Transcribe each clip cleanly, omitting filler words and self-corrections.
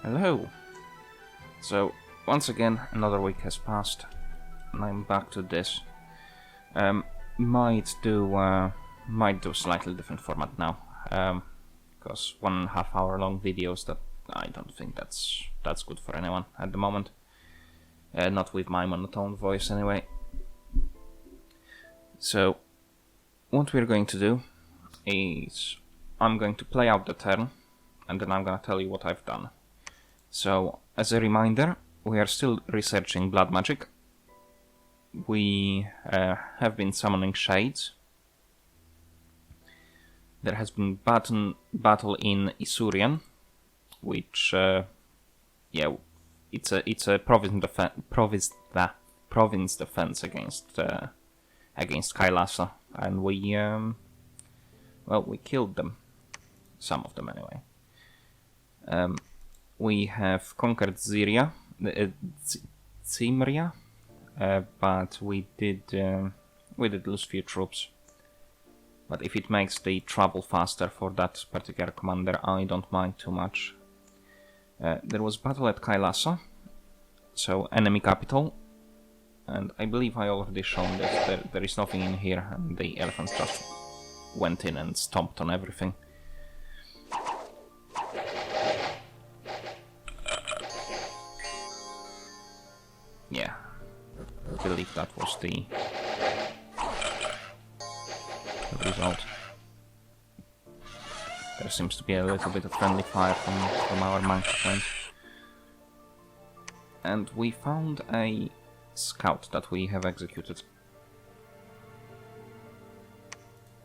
Hello! So, once again, another week has passed, and I'm back to this. Might do slightly different format now, because 1.5 hour long videos, that I don't think that's good for anyone at the moment. Not with my monotone voice anyway. So, what we're going to do is I'm going to play out the turn, and then I'm going to tell you what I've done. So, as a reminder, we are still researching blood magic. We have been summoning shades. There has been battle in Isurian, which it's a province defense against Kailasa, and we killed them, some of them anyway. We have conquered Zimria, but we did lose few troops. But if it makes the travel faster for that particular commander, I don't mind too much. There was battle at Kailasa, so enemy capital, and I believe I already shown that there is nothing in here, and the elephants just went in and stomped on everything. Yeah, I believe that was the result. There seems to be a little bit of friendly fire from our monkey friends. And we found a scout that we have executed.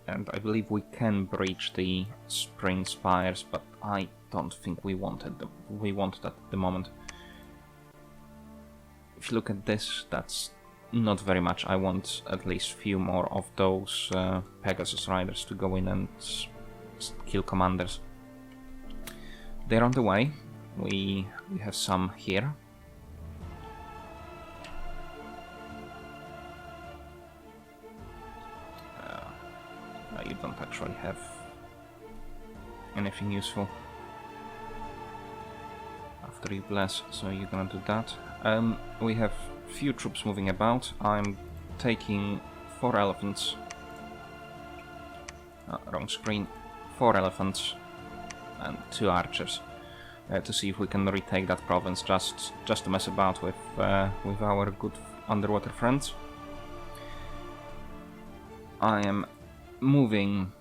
And I believe we can breach the spring spires, but I don't think we wanted that at the moment. If you look at this, that's not very much. I want at least few more of those Pegasus riders to go in and kill commanders. They're on the way. We have some here. You don't actually have anything useful after you bless, so you're gonna do that. We have few troops moving about. I'm taking 4 elephants. Wrong screen. 4 elephants and 2 archers to see if we can retake that province. Just to mess about with our good underwater friends. I am moving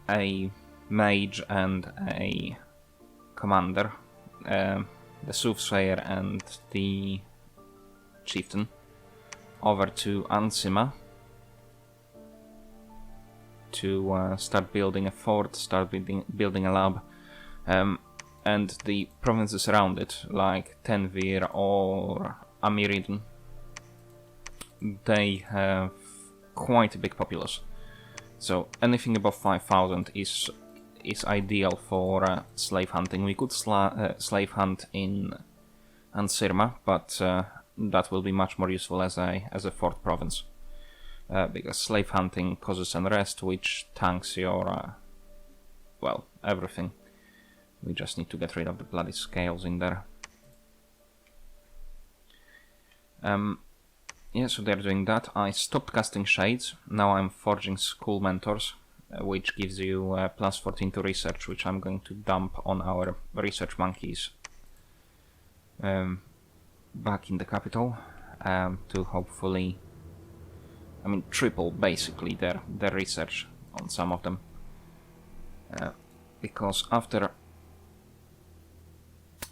a mage and a commander. The Soothsayer and the Chieftain over to Ansima to start building a fort, start building a lab, and the provinces around it, like Tenvir or Amiridon, they have quite a big populace. So anything above 5,000 is ideal for slave hunting. We could slave hunt in Ansirma, but that will be much more useful as a fort province, because slave hunting causes unrest, which tanks your everything. We just need to get rid of the bloody scales in there. Yeah, so they're doing that. I stopped casting shades. Now I'm forging school mentors, which gives you plus 14 to research, which I'm going to dump on our research monkeys back in the capital to hopefully, triple basically their research on some of them. Because after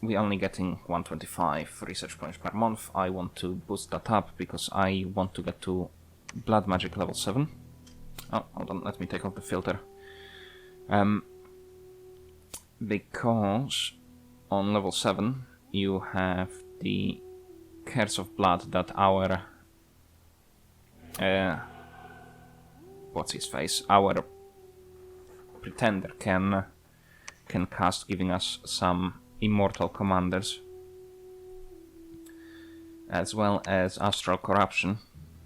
we're only getting 125 research points per month, I want to boost that up because I want to get to blood magic level 7. Oh, hold on, let me take off the filter. Because on level 7 you have the Curse of Blood that our our pretender can cast, giving us some immortal commanders, as well as Astral Corruption,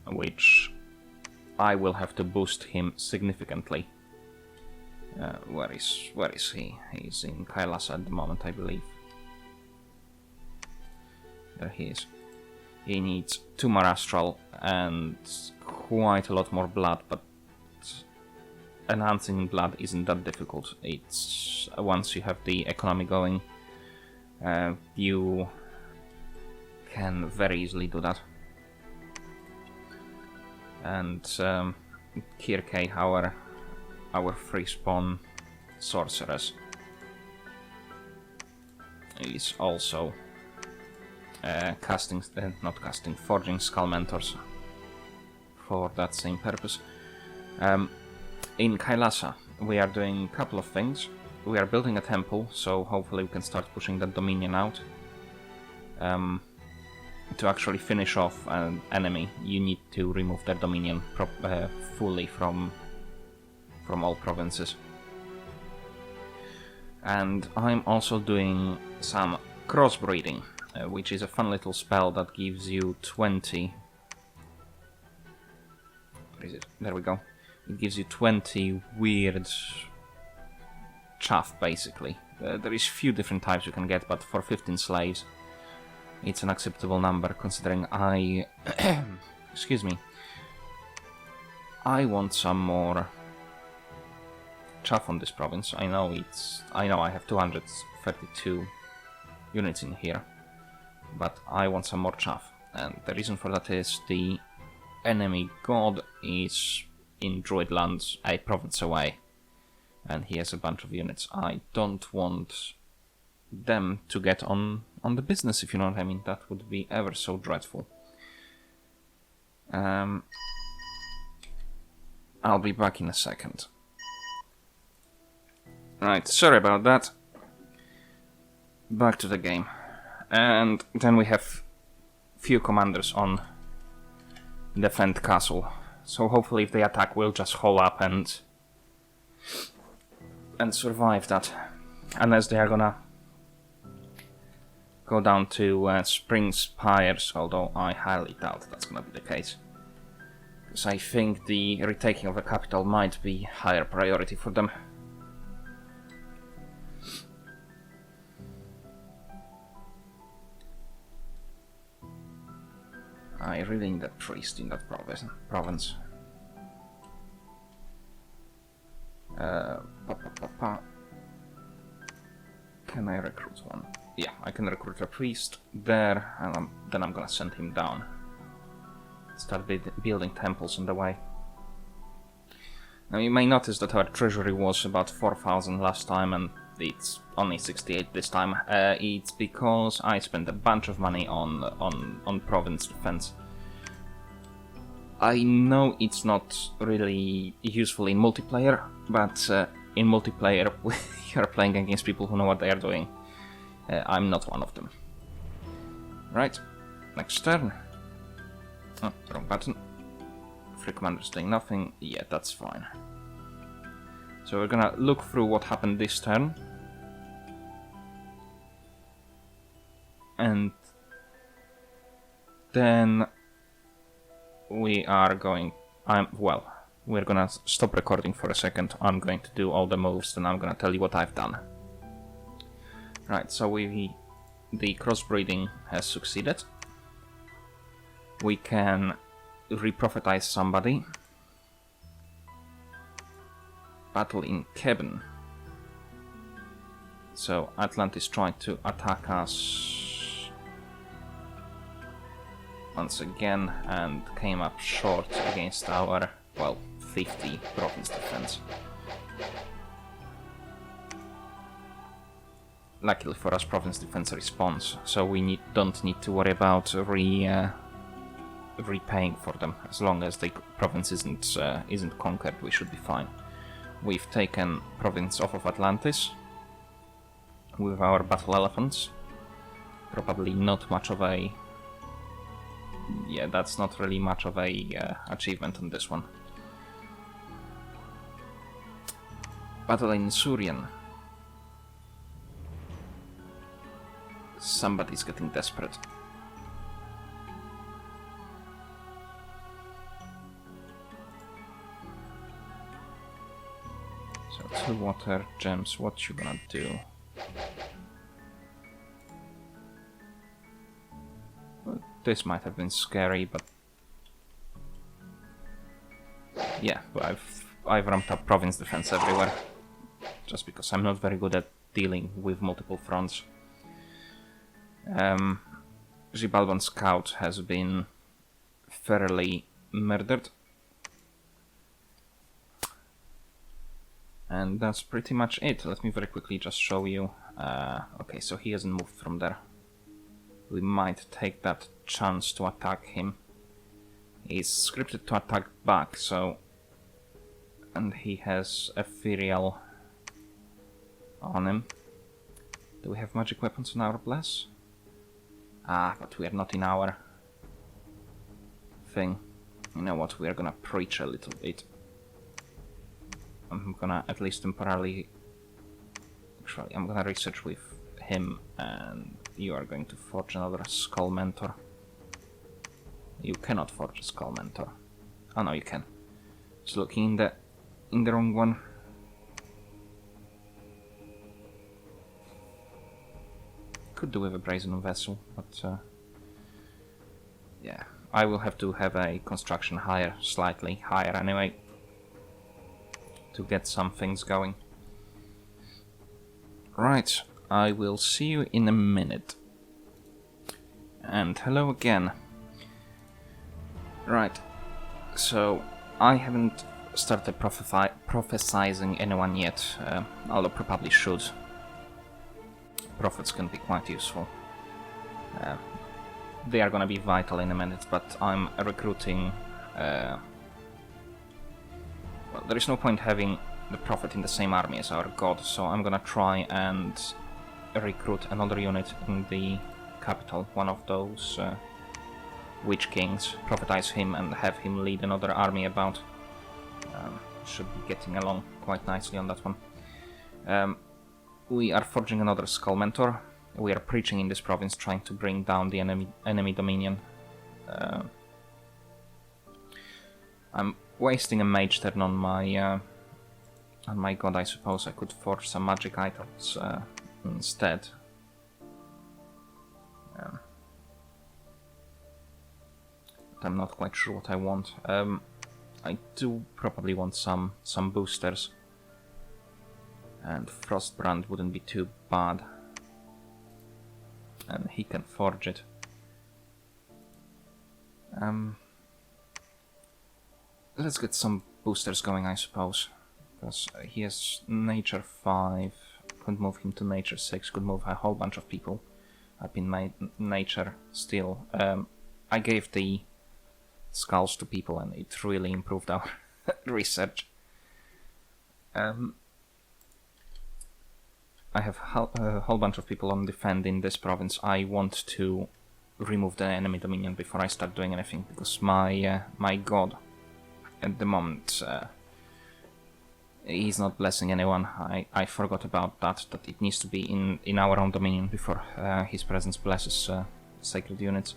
which I will have to boost him significantly. Where is he? He's in Kailasa at the moment, I believe. There he is. He needs 2 more astral and quite a lot more blood, but enhancing blood isn't that difficult. It's once you have the economy going, you can very easily do that. And Kirke, our free spawn sorceress, is also forging skull mentors for that same purpose. In Kailasa, we are doing a couple of things. We are building a temple, so hopefully we can start pushing that Dominion out. To actually finish off an enemy, you need to remove their Dominion fully from all provinces. And I'm also doing some crossbreeding, which is a fun little spell that gives you 20... Where is it? There we go. It gives you 20 weird chaff, basically. There is few different types you can get, but for 15 slaves, it's an acceptable number, considering I... excuse me. I want some more chaff on this province. I know I have 232 units in here, but I want some more chaff. And the reason for that is the enemy god is in Druidlands, a province away, and he has a bunch of units. I don't want them to get on the business, if you know what I mean. That would be ever so dreadful. I'll be back in a second. Right, sorry about that. Back to the game. And then we have few commanders on defend castle. So hopefully if they attack, we'll just hole up and survive that. Unless they are gonna go down to Spring Spires, although I highly doubt that's gonna be the case. Because I think the retaking of the capital might be higher priority for them. I really need a priest in that province. Can I recruit one? Yeah, I can recruit a priest there, and then I'm gonna send him down. Start building temples on the way. Now you may notice that our treasury was about 4,000 last time, and it's only 68 this time. It's because I spent a bunch of money on province defense. I know it's not really useful in multiplayer, but in multiplayer you're playing against people who know what they are doing. I'm not one of them. Right, next turn. Oh, wrong button. Free commander's doing nothing. Yeah, that's fine. So we're gonna look through what happened this turn. And then we are going... we're gonna stop recording for a second. I'm going to do all the moves, and I'm gonna tell you what I've done. Right, so the crossbreeding has succeeded. We can reprophetize somebody. Battle in Kebn. So Atlantis tried to attack us once again and came up short against our, 50 province defense. Luckily for us, province defense responds, so we don't need to worry about repaying for them. As long as the province isn't conquered, we should be fine. We've taken province off of Atlantis with our battle elephants. Probably not much of a... Yeah, that's not really much of a achievement on this one. Battle in Surian. Somebody's getting desperate. So 2 water gems, what you gonna do? This might have been scary, but yeah, I've ramped up province defense everywhere, just because I'm not very good at dealing with multiple fronts. Gibalban Scout has been fairly murdered. And that's pretty much it. Let me very quickly just show you. Okay, so he hasn't moved from there. We might take that chance to attack him. He's scripted to attack back, so... And he has Ethereal on him. Do we have magic weapons on our bless? Ah, but we are not in our thing. You know what, we are gonna preach a little bit. I'm gonna at least temporarily... Actually, I'm gonna research with him, and you are going to forge another Skull Mentor. You cannot forge a Skull Mentor. Oh no, you can. Just looking in the wrong one. Could do with a Brazen Vessel, but yeah, I will have to have a construction slightly higher anyway, to get some things going. Right, I will see you in a minute. And hello again. Right, so I haven't started prophesizing anyone yet, although probably should. Prophets can be quite useful. They are gonna be vital in a minute, but I'm recruiting... well, there is no point having the Prophet in the same army as our god, so I'm gonna try and recruit another unit in the capital, one of those Witch Kings, prophetize him and have him lead another army about. Should be getting along quite nicely on that one. We are forging another Skull Mentor. We are preaching in this province, trying to bring down the enemy dominion. I'm wasting a mage turn on my god. I suppose I could forge some magic items instead. But I'm not quite sure what I want. I do probably want some boosters. And Frostbrand wouldn't be too bad. And he can forge it. Let's get some boosters going, I suppose. Because he has Nature 5. Could move him to Nature 6. Could move a whole bunch of people up in Nature still. I gave the skulls to people and it really improved our research. I have a whole bunch of people on defend in this province. I want to remove the enemy dominion before I start doing anything, because my god at the moment he's not blessing anyone. I forgot about that it needs to be in our own dominion before his presence blesses sacred units.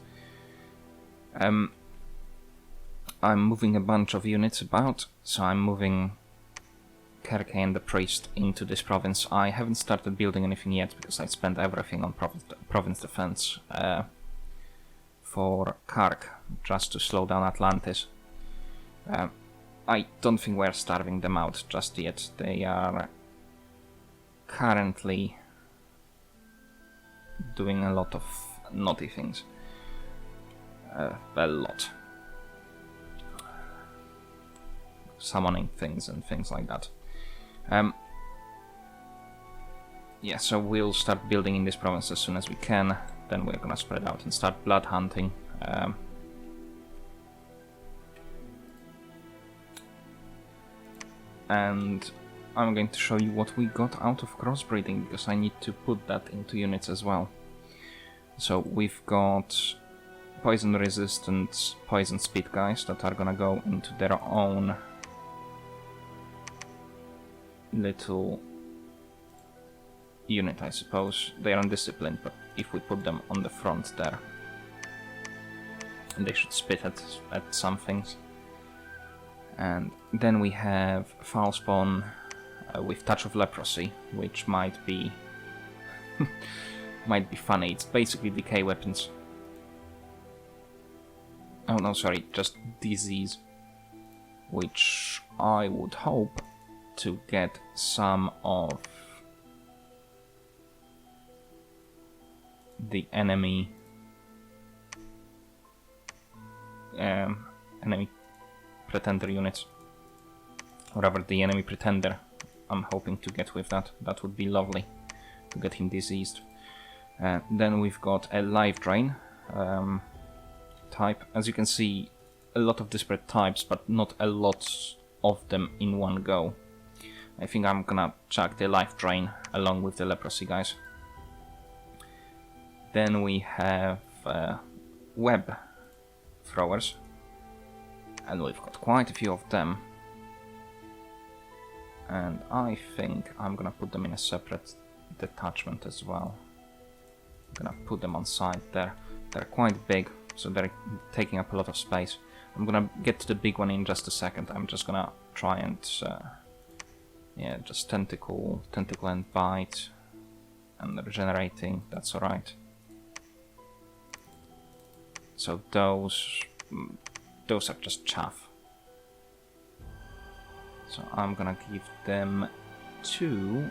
I'm moving a bunch of units about, so I'm moving Kerke and the Priest into this province. I haven't started building anything yet because I spent everything on province defense for Kark, just to slow down Atlantis. I don't think we're starving them out just yet. They are currently doing a lot of naughty things. A lot. Summoning things and things like that. Yeah, so we'll start building in this province as soon as we can. Then we're gonna spread out and start blood hunting. And I'm going to show you what we got out of crossbreeding, because I need to put that into units as well. So we've got poison resistant poison speed guys that are gonna go into their own little unit, I suppose. They are undisciplined, but if we put them on the front there, they should spit at some things. And then we have Foul Spawn with Touch of Leprosy, which might be might be funny. It's basically decay weapons. Oh no, sorry, just disease. Which I would hope to get some of the enemy pretender units, or rather the enemy pretender. I'm hoping to get with that. That would be lovely to get him diseased. Then we've got a life drain type. As you can see, a lot of disparate types, but not a lot of them in one go. I think I'm gonna chuck the life drain along with the leprosy guys. Then we have web throwers, and we've got quite a few of them. And I think I'm gonna put them in a separate detachment as well. I'm gonna put them on side there. They're quite big, so they're taking up a lot of space. I'm gonna get to the big one in just a second. I'm just gonna try and yeah, just tentacle and bite and regenerating. That's alright. So those are just chaff. So I'm gonna give them 2.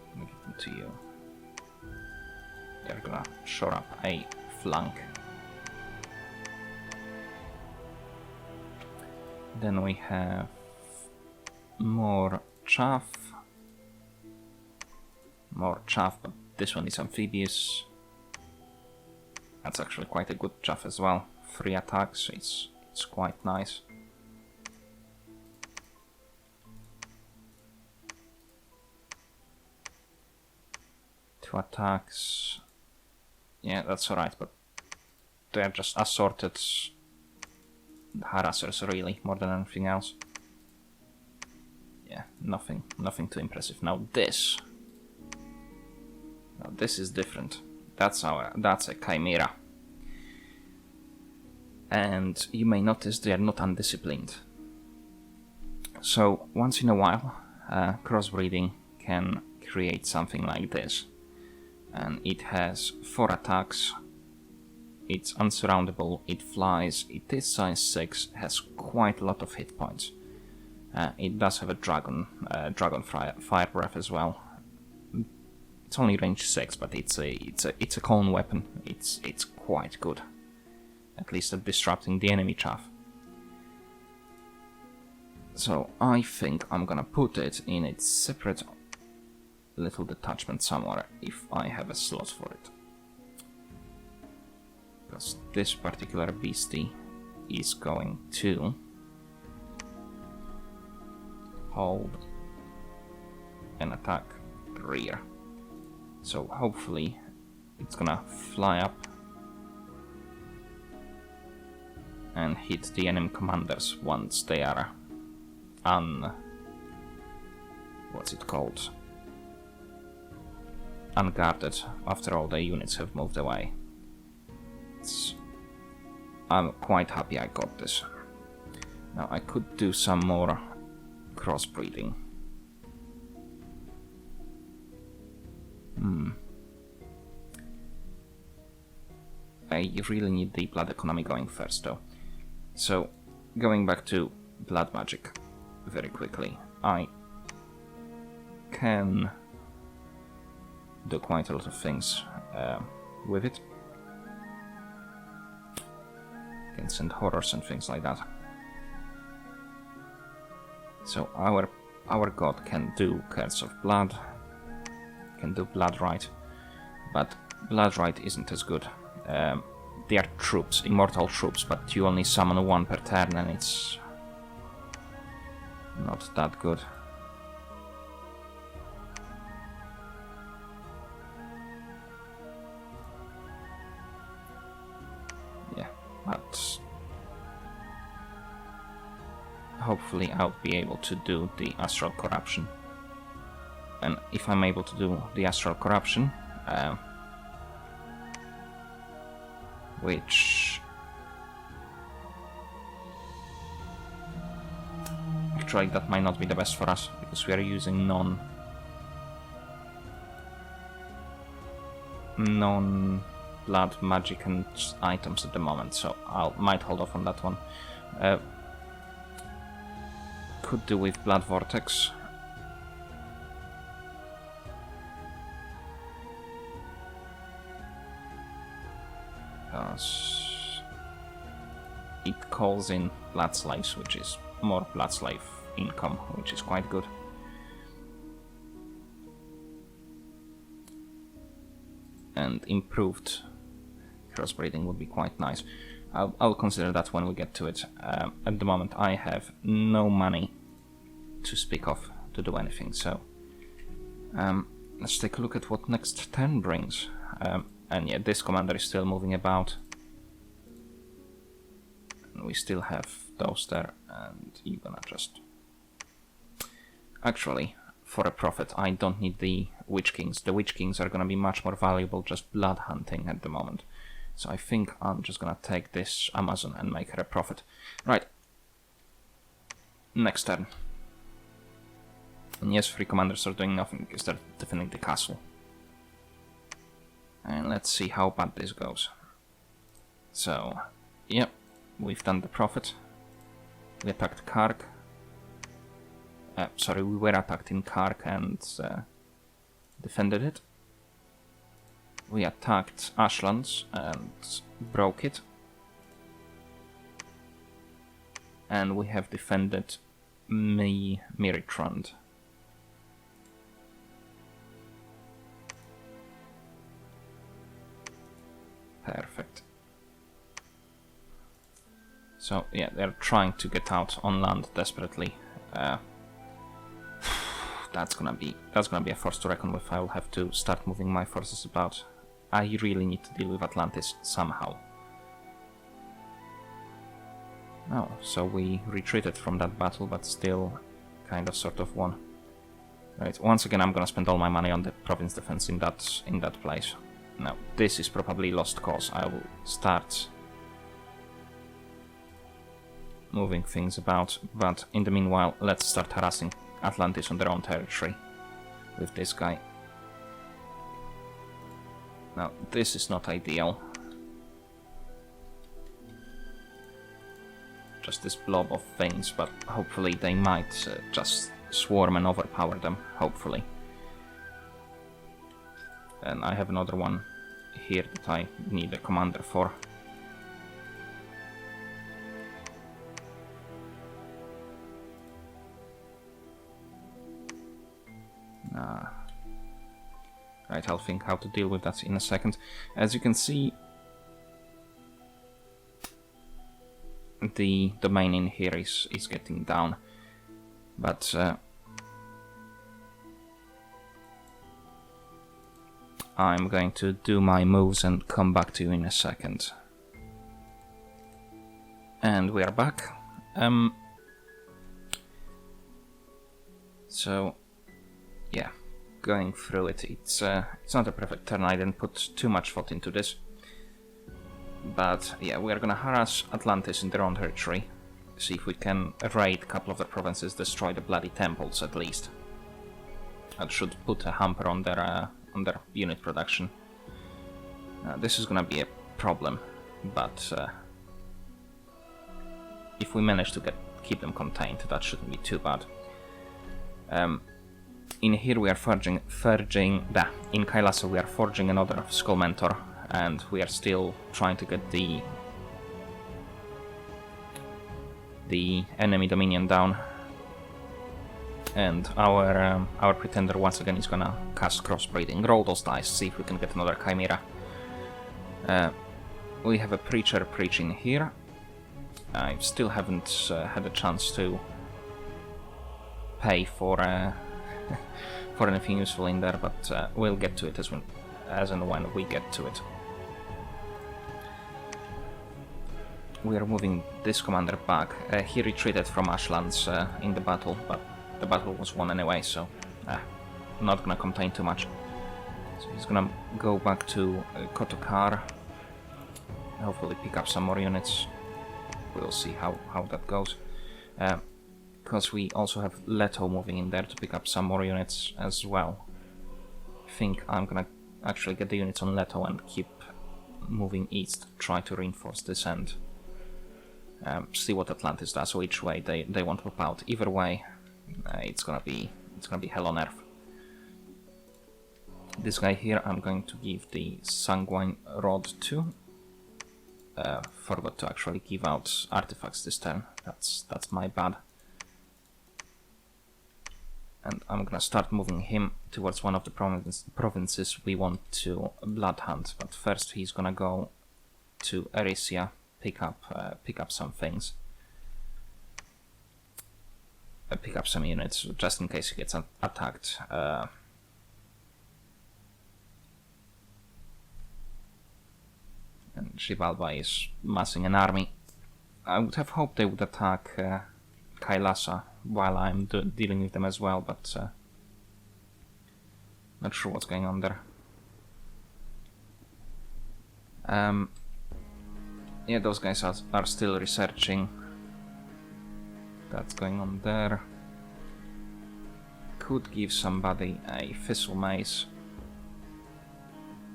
I'm gonna give them to you. They're gonna shore up a flank. Then we have more chaff. But this one is amphibious. That's actually quite a good chaff as well. 3 attacks, it's quite nice. Two attacks. Yeah, that's alright, but they're just assorted harassers really, more than anything else. Yeah, nothing too impressive. Now this is different. That's a chimera. And you may notice they are not undisciplined. So once in a while, crossbreeding can create something like this. And it has 4 attacks. It's unsurroundable, it flies, it is size 6, has quite a lot of hit points. It does have a dragon fire breath as well. It's only range 6, but it's a cone weapon. It's quite good, at least at disrupting the enemy chaff. So I think I'm gonna put it in its separate little detachment somewhere if I have a slot for it. Because this particular beastie is going to hold and attack rear. So hopefully it's gonna fly up and hit the enemy commanders once they are unguarded after all the units have moved away. I'm quite happy I got this. Now I could do some more crossbreeding. I really need the blood economy going first though. So going back to blood magic very quickly, I can do quite a lot of things with it. Can send horrors and things like that. So our god can do Curse of Blood, can do Blood Rite, but Blood Rite isn't as good. They are troops, immortal troops, but you only summon 1 per turn and it's not that good. Yeah, but hopefully I'll be able to do the Astral Corruption. And if I'm able to do the Astral Corruption, which actually that might not be the best for us non-blood magic and items at the moment, so might hold off on that one. Could do with Blood Vortex. It calls in Blood Slaves, which is more Blood Slave income, which is quite good. And improved crossbreeding would be quite nice. I'll consider that when we get to it. At the moment I have no money to speak of to do anything, so let's take a look at what next turn brings. And yeah, this commander is still moving about. And we still have those there, and you're gonna just... Actually, for a profit, I don't need the Witch Kings. The Witch Kings are gonna be much more valuable just blood hunting at the moment. So I think I'm just gonna take this Amazon and make her a profit. Right. Next turn. And yes, 3 commanders are doing nothing because they're defending the castle. And let's see how bad this goes. So, yep, we've done the profit. We attacked Kark. Sorry, we were attacked in Kark and defended it. We attacked Ashlands and broke it. And we have defended Miritrand. Perfect. So yeah, they're trying to get out on land desperately. That's gonna be a force to reckon with. I'll have to start moving my forces about. I really need to deal with Atlantis somehow. Oh, so we retreated from that battle, but still kind of sort of won. Right, once again I'm gonna spend all my money on the province defense in that place. Now, this is probably lost cause. I will start moving things about, but in the meanwhile, let's start harassing Atlantis on their own territory with this guy. Now, this is not ideal. Just this blob of things, but hopefully they might just swarm and overpower them, hopefully. And I have another one here that I need a commander for. Right, I'll think how to deal with that in a second. As you can see, the domain in here is getting down, but I'm going to do my moves and come back to you in a second. And we are back. So, yeah, going through it, it's not a perfect turn. I didn't put too much thought into this. But yeah, we are gonna harass Atlantis in their own territory. See if we can raid a couple of the provinces, destroy the bloody temples at least. That should put a hamper on their unit production. This is gonna be a problem, but if we manage to keep them contained, that shouldn't be too bad. In here we are in Kailasa we are forging another Skull Mentor, and we are still trying to get the enemy dominion down. And our pretender once again is gonna cast crossbreeding. Roll those dice, see if we can get another Chimera. We have a preacher preaching here. I still haven't had a chance to pay for for anything useful in there, but we'll get to it as and when we get to it. We are moving this commander back. He retreated from Ashlands in the battle, but the battle was won anyway, so not gonna complain too much. So he's gonna go back to Kotokar, hopefully pick up some more units. We'll see how that goes. Because we also have Leto moving in there to pick up some more units as well. I think I'm gonna actually get the units on Leto and keep moving east, try to reinforce this end. See what Atlantis does, which way they want to pop out. Either way, it's gonna be hell on earth. This guy here I'm going to give the Sanguine Rod to. Forgot to actually give out artifacts this turn. That's my bad. And I'm gonna start moving him towards one of the provinces we want to blood hunt. But first he's gonna go to Erysia, pick up some things. Pick up some units just in case he gets attacked. And Xibalba is massing an army. I would have hoped they would attack Kailasa while I'm dealing with them as well, but not sure what's going on there. Yeah, those guys are still researching. That's going on there. Could give somebody a Thistle Mace.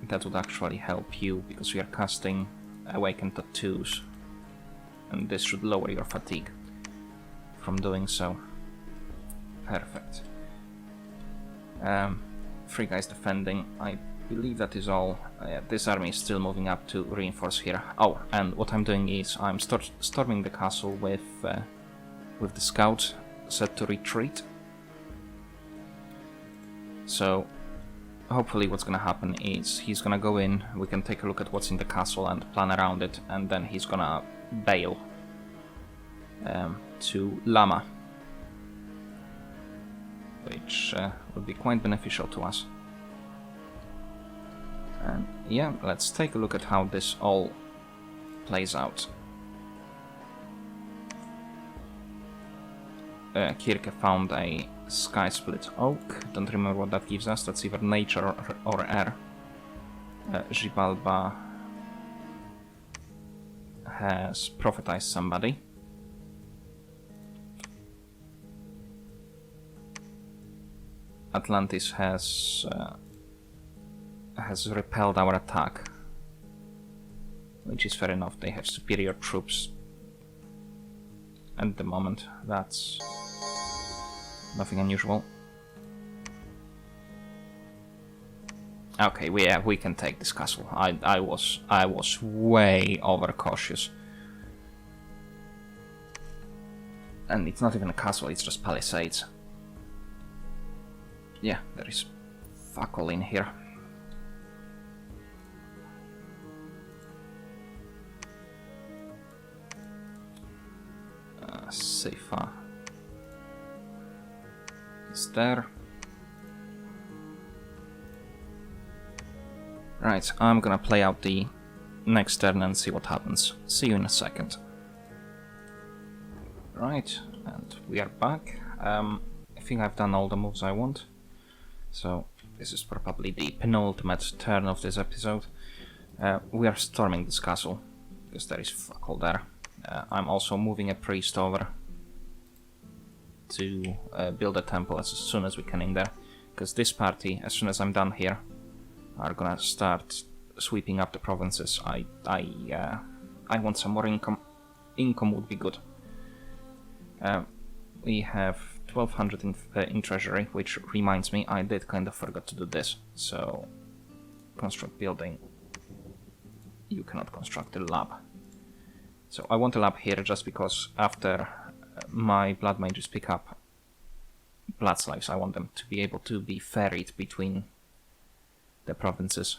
That would actually help you, because we are casting Awakened Tattoos, and this should lower your fatigue from doing so. Perfect. 3 guys defending. I believe that is all. This army is still moving up to reinforce here. Oh, and what I'm doing is I'm storming the castle with the scout set to retreat. So hopefully what's gonna happen is he's gonna go in, we can take a look at what's in the castle and plan around it, and then he's gonna bail to Lama, which would be quite beneficial to us. And yeah, let's take a look at how this all plays out. Kirke found a Sky Split Oak. Don't remember what that gives us. That's either nature or air. Xibalba has prophetized somebody. Atlantis has repelled our attack, which is fair enough. They have superior troops at the moment. That's nothing unusual. Okay, we can take this castle. I was way overcautious. And it's not even a castle, it's just palisades. Yeah, there is fuck all in here. Seifa is there. Right, I'm gonna play out the next turn and see what happens. See you in a second. Right, and we are back. I think I've done all the moves I want. So this is probably the penultimate turn of this episode. We are storming this castle, because there is fuck all there. I'm also moving a priest over to build a temple as soon as we can in there, because this party, as soon as I'm done here, are gonna start sweeping up the provinces. I want some more income. Income would be good. We have 1200 in treasury, which reminds me, I did kind of forgot to do this. So, construct building. You cannot construct a lab. So I want a lab here just because after my blood mages pick up blood slaves, I want them to be able to be ferried between the provinces.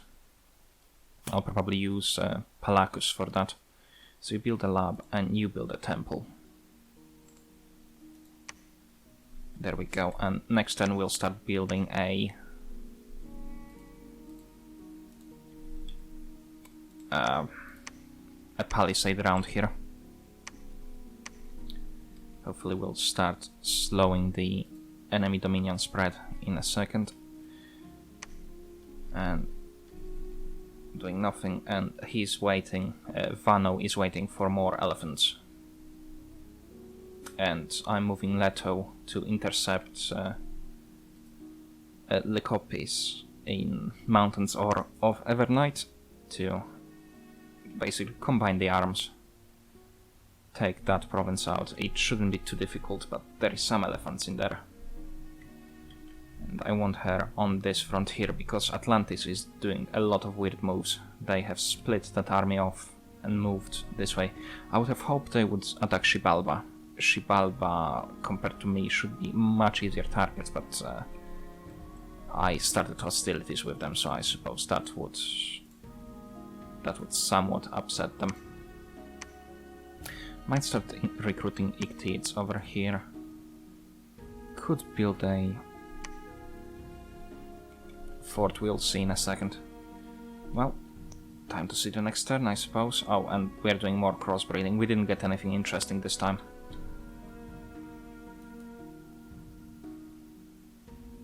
I'll probably use Palacus for that. So you build a lab and you build a temple. There we go. And next turn we'll start building a palisade around here. Hopefully we'll start slowing the enemy dominion spread in a second. And doing nothing, and he's waiting, Vano is waiting for more elephants. And I'm moving Leto to intercept Lycopis in Mountains or of Evernight to basically combine the arms, take that province out. It shouldn't be too difficult, but there is some elephants in there. And I want her on this front here, because Atlantis is doing a lot of weird moves. They have split that army off and moved this way. I would have hoped they would attack Xibalba. Xibalba, compared to me, should be much easier targets, but I started hostilities with them, so I suppose that would somewhat upset them. Might start recruiting Ictids over here. Could build a fort, we'll see in a second. Well, time to see the next turn, I suppose. Oh, and we're doing more crossbreeding. We didn't get anything interesting this time.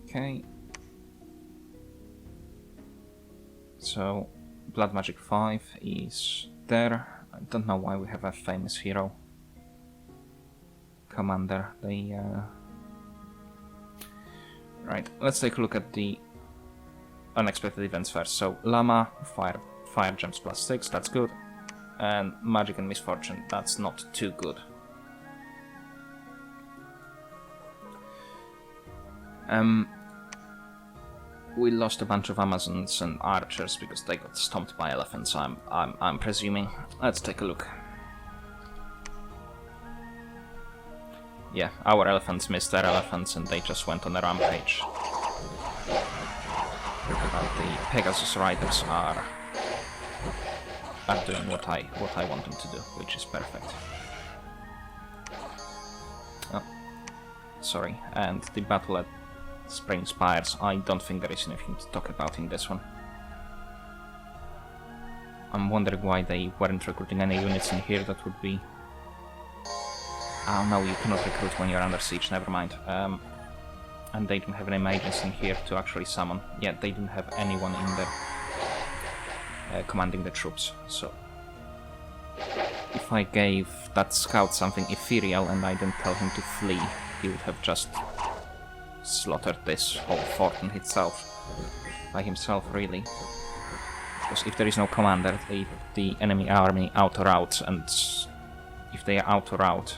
Okay. So, Blood Magic 5 is there. I don't know why we have a famous hero commander. Right, let's take a look at the unexpected events first. So, Llama, fire gems +6, that's good. And Magic and Misfortune, that's not too good. We lost a bunch of Amazons and archers because they got stomped by elephants, I'm presuming. Let's take a look. Yeah, our elephants missed their elephants and they just went on a rampage. But the Pegasus riders are doing what I want them to do, which is perfect. Oh, sorry, and the battle at Spring Spires, I don't think there is anything to talk about in this one. I'm wondering why they weren't recruiting any units in here. That would be... Oh no, you cannot recruit when you're under siege, never mind. And they didn't have any mages in here to actually summon. Yeah, they didn't have anyone in there commanding the troops, so... If I gave that scout something ethereal and I didn't tell him to flee, he would have just slaughtered this whole fort in itself, by himself, really. Because if there is no commander, the enemy army auto-routes, and if they auto-route,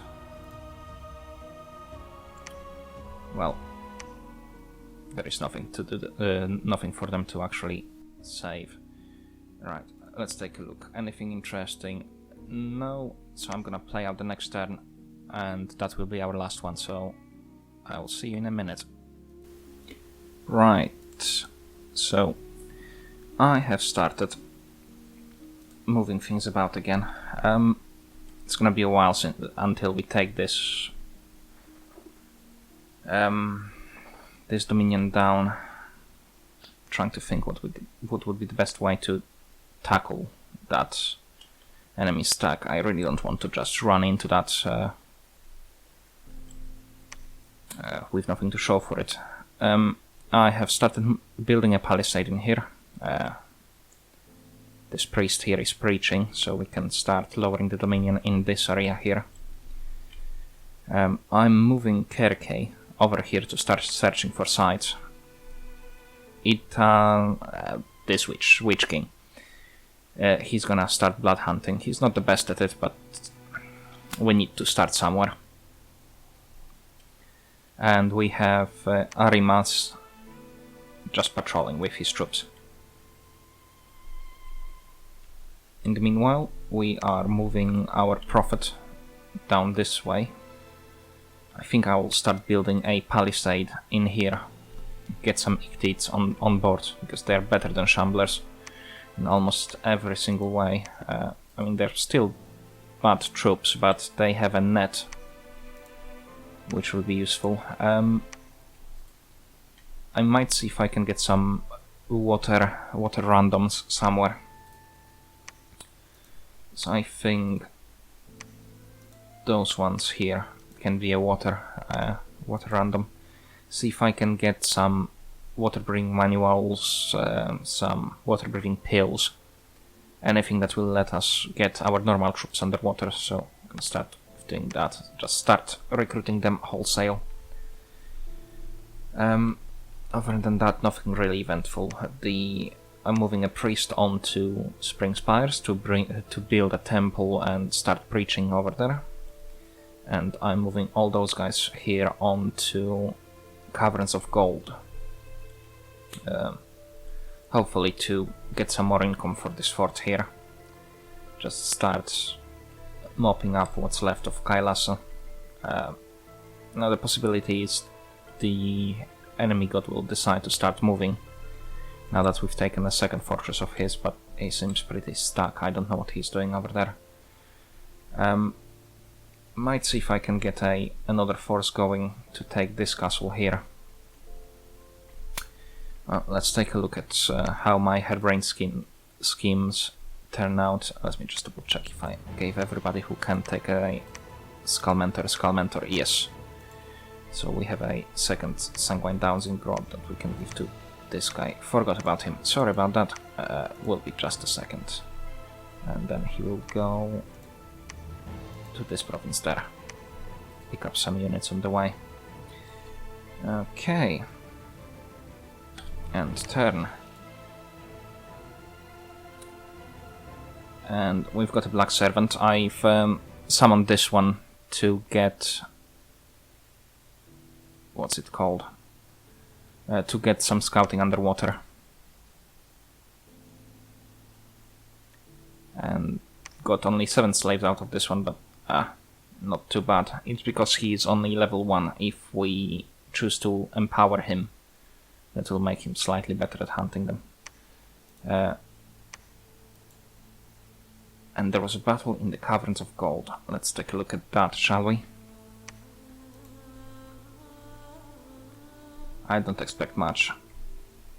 well, there is nothing to do, nothing for them to actually save. Right, let's take a look. Anything interesting? No, so I'm gonna play out the next turn, and that will be our last one, so I will see you in a minute. Right, so I have started moving things about again. It's gonna be a while until we take this this dominion down. Trying to think what would be the best way to tackle that enemy stack. I really don't want to just run into that with nothing to show for it. I have started building a palisade in here. This priest here is preaching, so we can start lowering the dominion in this area here. I'm moving Kerkei over here to start searching for sites. This Witch King. He's gonna start blood hunting. He's not the best at it, but we need to start somewhere. And we have Arimas just patrolling with his troops. In the meanwhile, we are moving our prophet down this way. I think I will start building a palisade in here. Get some Ictids on board, because they're better than Shamblers in almost every single way. I mean, they're still bad troops, but they have a net, which will be useful. I might see if I can get some water randoms somewhere. So I think those ones here can be a water random. See if I can get some water breathing manuals, some water breathing pills, anything that will let us get our normal troops underwater. So I'm gonna start doing that. Just start recruiting them wholesale. Other than that, nothing really eventful. I'm moving a priest onto Spring Spires to build a temple and start preaching over there. And I'm moving all those guys here onto Caverns of Gold. Hopefully to get some more income for this fort here. Just start mopping up what's left of Kailasa. Now the possibility is the enemy god will decide to start moving now that we've taken a second fortress of his, but he seems pretty stuck. I don't know what he's doing over there. Might see if I can get another force going to take this castle here. Well, let's take a look at how my harebrained schemes turn out. Let me just double check if I gave everybody who can take a Skull Mentor. Yes. So we have a second Sanguine Dowsing Rod that we can give to this guy. Forgot about him. Sorry about that. Will be just a second. And then he will go to this province there. Pick up some units on the way. Okay. And turn. And we've got a Black Servant. I've summoned this one to get... what's it called? To get some scouting underwater. And got only 7 slaves out of this one, but not too bad. It's because he is only level 1. If we choose to empower him, that will make him slightly better at hunting them. And there was a battle in the Caverns of Gold. Let's take a look at that, shall we? I don't expect much,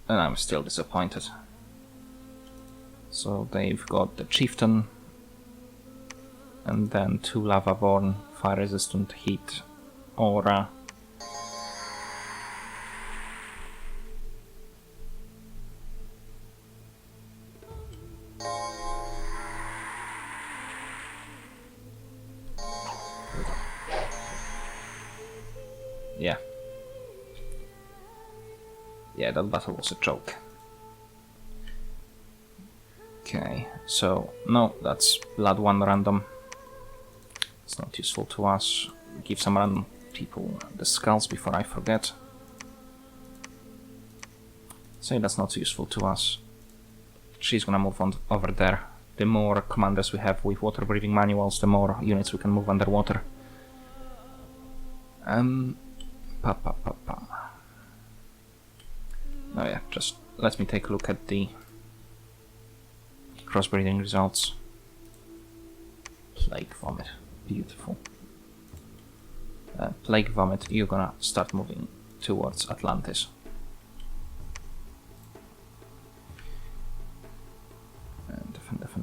and I'm still disappointed. So they've got the Chieftain, and then 2 Lava-born, fire-resistant heat, aura. Yeah. Yeah, that battle was a joke. Okay, so, no, that's Blood 1 random. It's not useful to us. Give some random people the skulls before I forget. Say that's not useful to us. She's gonna move on over there. The more commanders we have with water breathing manuals, the more units we can move underwater. Oh yeah, just let me take a look at the crossbreeding results. Plague Vomit, beautiful. Plague Vomit, you're gonna start moving towards Atlantis.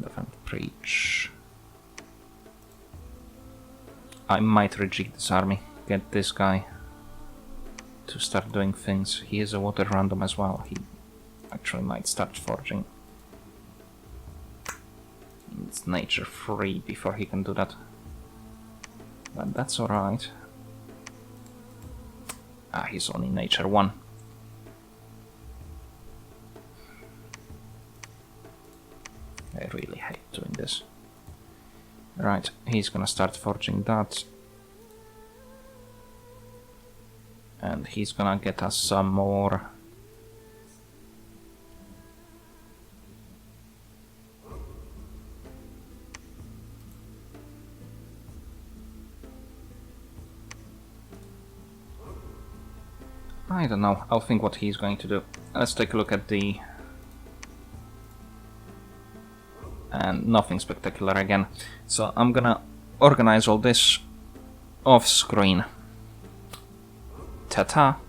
Defend, preach. I might reject this army, get this guy to start doing things. He is a water random as well. He actually might start forging. It's nature 3 before he can do that. But that's alright. He's only nature 1. I really hate doing this. Right, he's gonna start forging that. And he's gonna get us some more. I don't know, I'll think what he's going to do. Let's take a look at the... And nothing spectacular again. So I'm gonna organize all this off screen. Ta-ta!